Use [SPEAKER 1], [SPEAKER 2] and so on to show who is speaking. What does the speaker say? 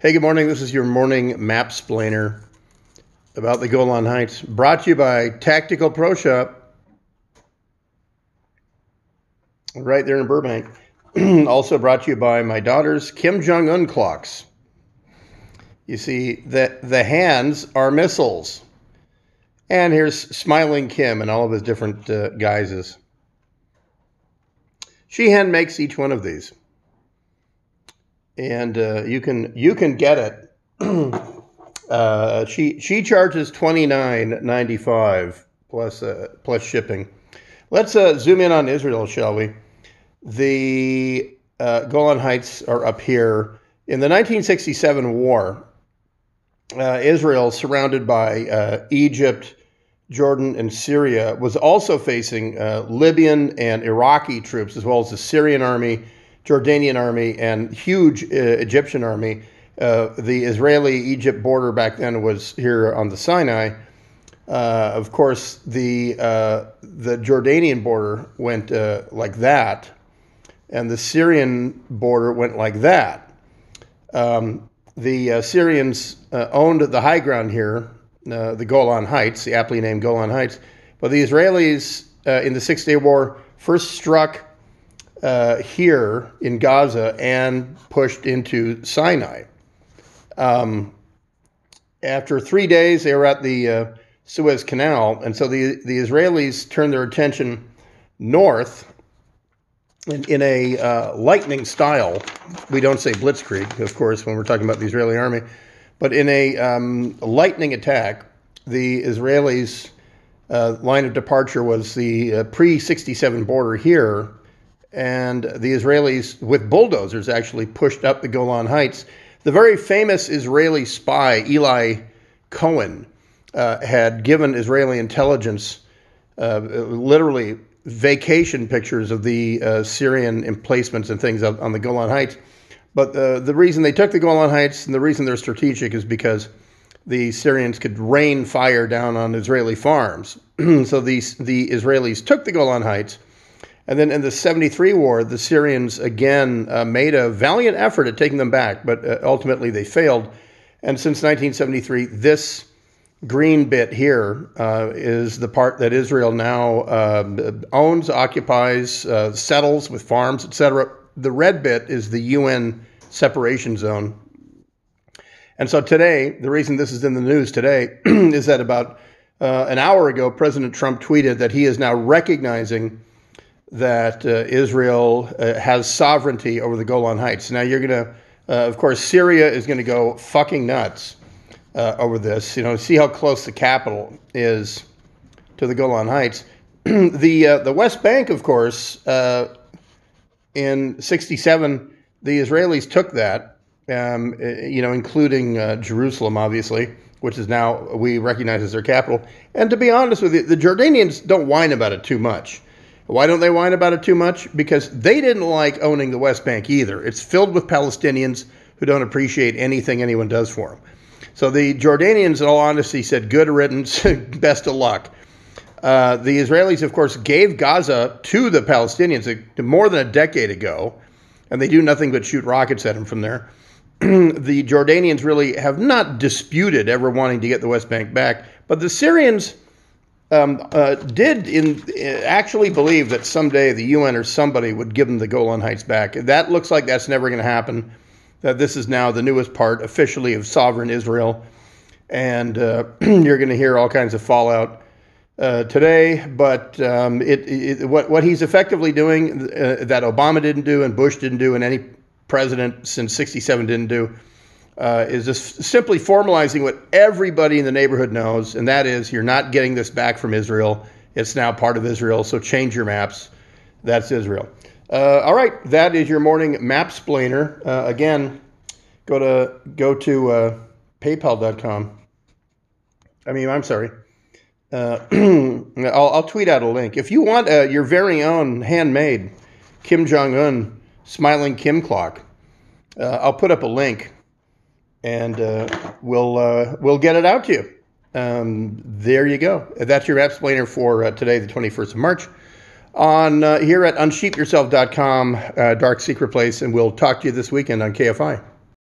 [SPEAKER 1] Hey, good morning. This is your morning Mapsplainer about the Golan Heights, brought to you by Tactical Pro Shop, right there in Burbank. Also brought to you by my daughter's Kim Jong-un clocks. You see, the hands are missiles. And here's Smiling Kim and all of his different guises. She hand makes each one of these. And you can get it. She charges $29.95 plus shipping. Let's zoom in on Israel, shall we? The Golan Heights are up here. In the 1967 war, Israel, surrounded by Egypt, Jordan, and Syria, was also facing Libyan and Iraqi troops, as well as the Syrian army, Jordanian army, and huge Egyptian army. The Israeli-Egypt border back then was here on the Sinai. Of course, the Jordanian border went like that, and the Syrian border went like that. The Syrians owned the high ground here, the Golan Heights, the aptly named Golan Heights, but the Israelis in the Six-Day War first struck here in Gaza and pushed into Sinai. After 3 days, they were at the Suez Canal, and so the Israelis turned their attention north in a lightning style. We don't say blitzkrieg, of course, when we're talking about the Israeli army, but in a lightning attack, the Israelis' line of departure was the pre-67 border here, and the Israelis, with bulldozers, actually pushed up the Golan Heights. The very famous Israeli spy, Eli Cohen, had given Israeli intelligence literally vacation pictures of the Syrian emplacements and things on the Golan Heights. But the reason they took the Golan Heights and the reason they're strategic is because the Syrians could rain fire down on Israeli farms. So the Israelis took the Golan Heights. And then in the 73 war, the Syrians again made a valiant effort at taking them back, but ultimately they failed. And since 1973, this green bit here is the part that Israel now owns, occupies, settles with farms, etc. The red bit is the UN separation zone. And so today, the reason this is in the news today is that about an hour ago, President Trump tweeted that he is now recognizing that Israel has sovereignty over the Golan Heights. Now you're going to, of course, Syria is going to go fucking nuts over this. You know, see how close the capital is to the Golan Heights. The West Bank, of course, in 67, the Israelis took that, including Jerusalem, obviously, which is now we recognize as their capital. And to be honest with you, the Jordanians don't whine about it too much. Why don't they whine about it too much? Because they didn't like owning the West Bank either. It's filled with Palestinians who don't appreciate anything anyone does for them. So the Jordanians, in all honesty, said, good riddance, best of luck. The Israelis, of course, gave Gaza to the Palestinians more than a decade ago, and they do nothing but shoot rockets at them from there. The Jordanians really have not disputed ever wanting to get the West Bank back, but the Syrians did actually believe that someday the UN or somebody would give them the Golan Heights back. That looks like that's never going to happen. That this is now the newest part officially of sovereign Israel. And you're going to hear all kinds of fallout today. But what he's effectively doing that Obama didn't do and Bush didn't do and any president since 67 didn't do is just simply formalizing what everybody in the neighborhood knows, and that is you're not getting this back from Israel. It's now part of Israel, so change your maps. That's Israel. All right, that is your morning Mapsplainer. Again, go to PayPal.com. I'm sorry. I'll tweet out a link. If you want your very own handmade Kim Jong-un Smiling Kim clock, I'll put up a link. And we'll get it out to you. There you go. That's your Mapsplainer for today, the 21st of March. On here at unsheepyourself.com, Dark Secret Place, and we'll talk to you this weekend on KFI.